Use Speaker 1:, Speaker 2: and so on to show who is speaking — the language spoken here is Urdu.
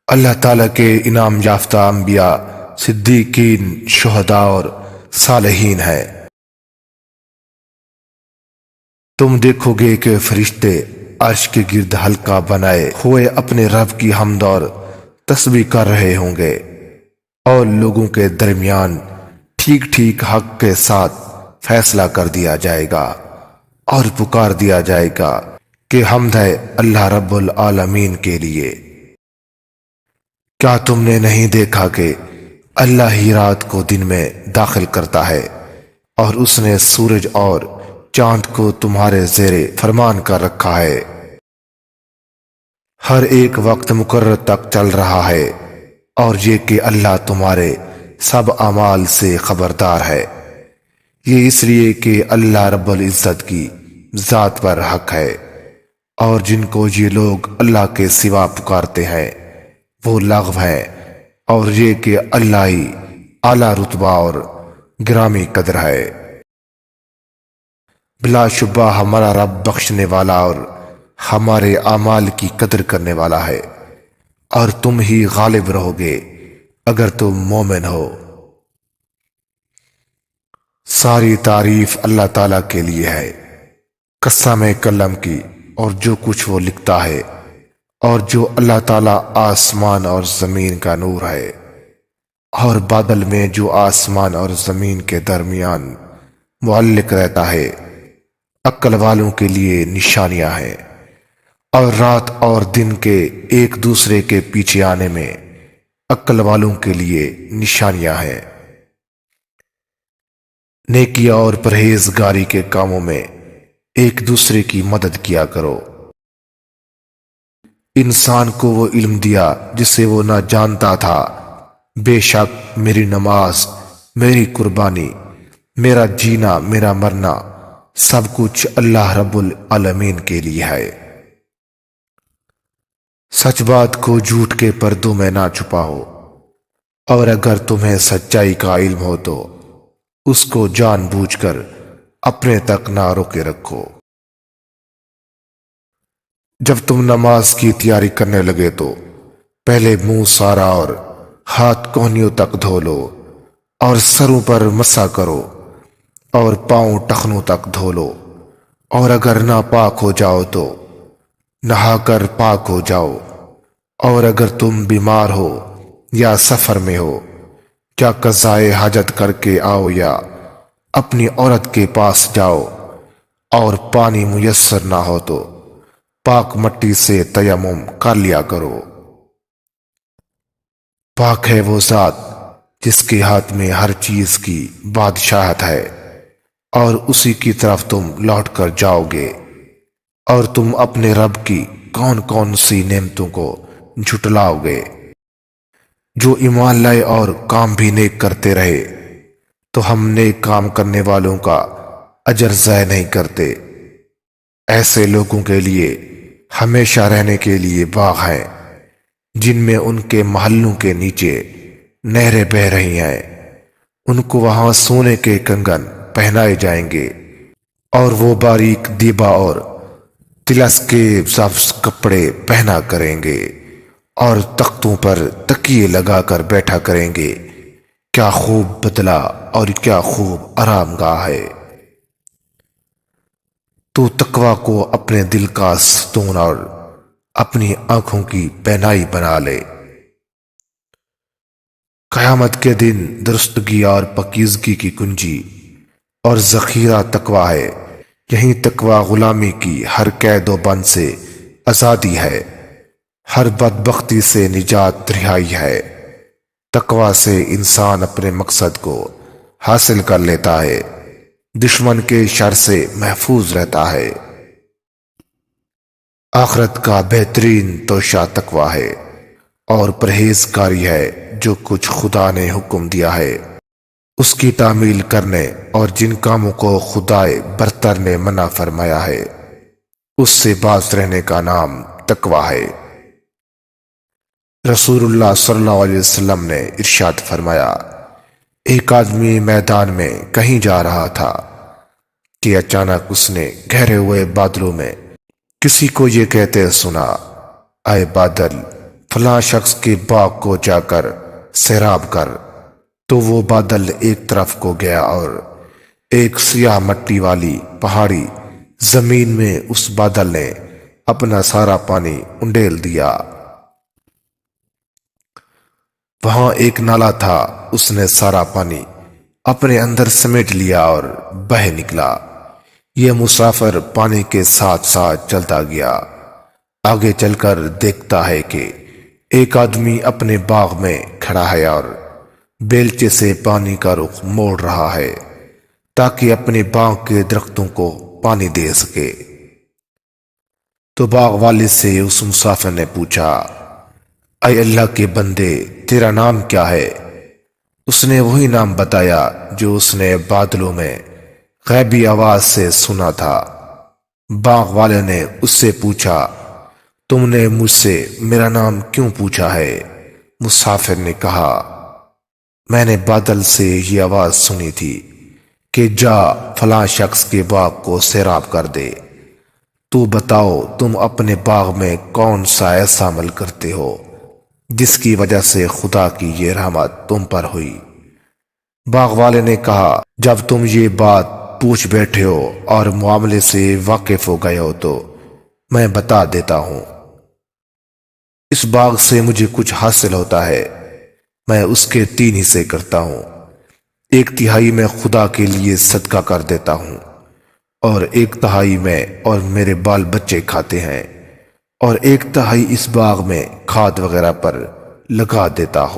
Speaker 1: اللہ تعالیٰ کے انعام یافتہ انبیاء، صدیقین، شہداء اور صالحین ہیں۔ تم دیکھو گے کہ فرشتے عرش کے گرد حلقہ بنائے ہوئے اپنے رب کی حمد اور تسبیح کر رہے ہوں گے، اور لوگوں کے درمیان ٹھیک ٹھیک حق کے ساتھ فیصلہ کر دیا جائے گا، اور پکار دیا جائے گا کہ حمد ہے اللہ رب العالمین کے لیے۔ کیا تم نے نہیں دیکھا کہ اللہ ہی رات کو دن میں داخل کرتا ہے، اور اس نے سورج اور چاند کو تمہارے زیر فرمان کر رکھا ہے، ہر ایک وقت مقرر تک چل رہا ہے، اور یہ کہ اللہ تمہارے سب اعمال سے خبردار ہے۔ یہ اس لیے کہ اللہ رب العزت کی ذات پر حق ہے، اور جن کو یہ لوگ اللہ کے سوا پکارتے ہیں وہ لغو ہے، اور یہ کہ اللہ ہی اعلیٰ رتبہ اور گرامی قدر ہے۔ بلا شبہ ہمارا رب بخشنے والا اور ہمارے اعمال کی قدر کرنے والا ہے، اور تم ہی غالب رہو گے اگر تم مومن ہو۔ ساری تعریف اللہ تعالیٰ کے لیے ہے، قسم قلم کی اور جو کچھ وہ لکھتا ہے، اور جو اللہ تعالیٰ آسمان اور زمین کا نور ہے، اور بادل میں جو آسمان اور زمین کے درمیان معلق رہتا ہے، عقل والوں کے لیے نشانیاں ہیں، اور رات اور دن کے ایک دوسرے کے پیچھے آنے میں عقل والوں کے لیے نشانیاں ہیں۔ نیکی اور پرہیزگاری کے کاموں میں ایک دوسرے کی مدد کیا کرو۔ انسان کو وہ علم دیا جسے وہ نہ جانتا تھا، بے شک میری نماز، میری قربانی، میرا جینا، میرا مرنا، سب کچھ اللہ رب العالمین کے لیے ہے۔ سچ بات کو جھوٹ کے پردوں میں نہ چھپاؤ، اور اگر تمہیں سچائی کا علم ہو تو اس کو جان بوجھ کر اپنے تک نہ روکے رکھو۔ جب تم نماز کی تیاری کرنے لگے تو پہلے منہ سارا اور ہاتھ کونیوں تک دھو لو، اور سروں پر مسح کرو، اور پاؤں ٹخنوں تک دھو لو، اور اگر ناپاک ہو جاؤ تو نہا کر پاک ہو جاؤ، اور اگر تم بیمار ہو یا سفر میں ہو، کیا قضائے حاجت کر کے آؤ یا اپنی عورت کے پاس جاؤ، اور پانی میسر نہ ہو تو پاک مٹی سے تیمم کر لیا کرو۔ پاک ہے وہ ذات جس کے ہاتھ میں ہر چیز کی بادشاہت ہے، اور اسی کی طرف تم لوٹ کر جاؤ گے، اور تم اپنے رب کی کون کون سی نعمتوں کو جھٹلاؤ گے۔ جو ایمان لائے اور کام بھی نیک کرتے رہے تو ہم نیک کام کرنے والوں کا اجر ضائع نہیں کرتے۔ ایسے لوگوں کے لیے ہمیشہ رہنے کے لیے باغ ہیں جن میں ان کے محلوں کے نیچے نہریں بہہ رہی ہیں، ان کو وہاں سونے کے کنگن پہنائے جائیں گے، اور وہ باریک دیبا اور طلس کے سبز کپڑے پہنا کریں گے، اور تختوں پر تکیے لگا کر بیٹھا کریں گے۔ کیا خوب بدلہ اور کیا خوب آرام گاہ ہے۔ تو تقوی کو اپنے دل کا ستون اور اپنی آنکھوں کی بینائی بنا لے۔ قیامت کے دن درستگی اور پاکیزگی کی کنجی اور ذخیرہ تقوی ہے۔ یہی تقوی غلامی کی ہر قید و بند سے آزادی ہے، ہر بدبختی سے نجات رہائی ہے۔ تقوی سے انسان اپنے مقصد کو حاصل کر لیتا ہے، دشمن کے شر سے محفوظ رہتا ہے۔ آخرت کا بہترین توشہ تقوی ہے، اور پرہیزگاری ہے جو کچھ خدا نے حکم دیا ہے اس کی تعمیل کرنے، اور جن کاموں کو خدائے برتر نے منع فرمایا ہے اس سے باز رہنے کا نام تقوی ہے۔ رسول اللہ صلی اللہ علیہ وسلم نے ارشاد فرمایا، ایک آدمی میدان میں کہیں جا رہا تھا کہ اچانک اس نے گہرے ہوئے بادلوں میں کسی کو یہ کہتے سنا، اے بادل، فلاں شخص کے باغ کو جا کر سیراب کر۔ تو وہ بادل ایک طرف کو گیا اور ایک سیاہ مٹی والی پہاڑی زمین میں اس بادل نے اپنا سارا پانی انڈیل دیا۔ وہاں ایک نالا تھا، اس نے سارا پانی اپنے اندر سمیٹ لیا اور بہہ نکلا۔ یہ مسافر پانی کے ساتھ ساتھ چلتا گیا۔ آگے چل کر دیکھتا ہے کہ ایک آدمی اپنے باغ میں کھڑا ہے اور بیلچے سے پانی کا رخ موڑ رہا ہے تاکہ اپنے باغ کے درختوں کو پانی دے سکے۔ تو باغ والے سے اس مسافر نے پوچھا، اے اللہ کے بندے، تیرا نام کیا ہے؟ اس نے وہی نام بتایا جو اس نے بادلوں میں غیبی آواز سے سنا تھا۔ باغ والے نے اس سے پوچھا، تم نے مجھ سے میرا نام کیوں پوچھا ہے؟ مسافر نے کہا، میں نے بادل سے یہ آواز سنی تھی کہ جا فلاں شخص کے باغ کو سیراب کر دے۔ تو بتاؤ تم اپنے باغ میں کون سا ایسا عمل کرتے ہو جس کی وجہ سے خدا کی یہ رحمت تم پر ہوئی؟ باغ والے نے کہا، جب تم یہ بات پوچھ بیٹھے ہو اور معاملے سے واقف ہو گئے ہو تو میں بتا دیتا ہوں۔ اس باغ سے مجھے کچھ حاصل ہوتا ہے، میں اس کے 3 حصے کرتا ہوں۔ 1/3 میں خدا کے لیے صدقہ کر دیتا ہوں، اور 1/3 میں اور میرے بال بچے کھاتے ہیں، اور 1/3 اس باغ میں کھاد وغیرہ پر لگا دیتا ہوں۔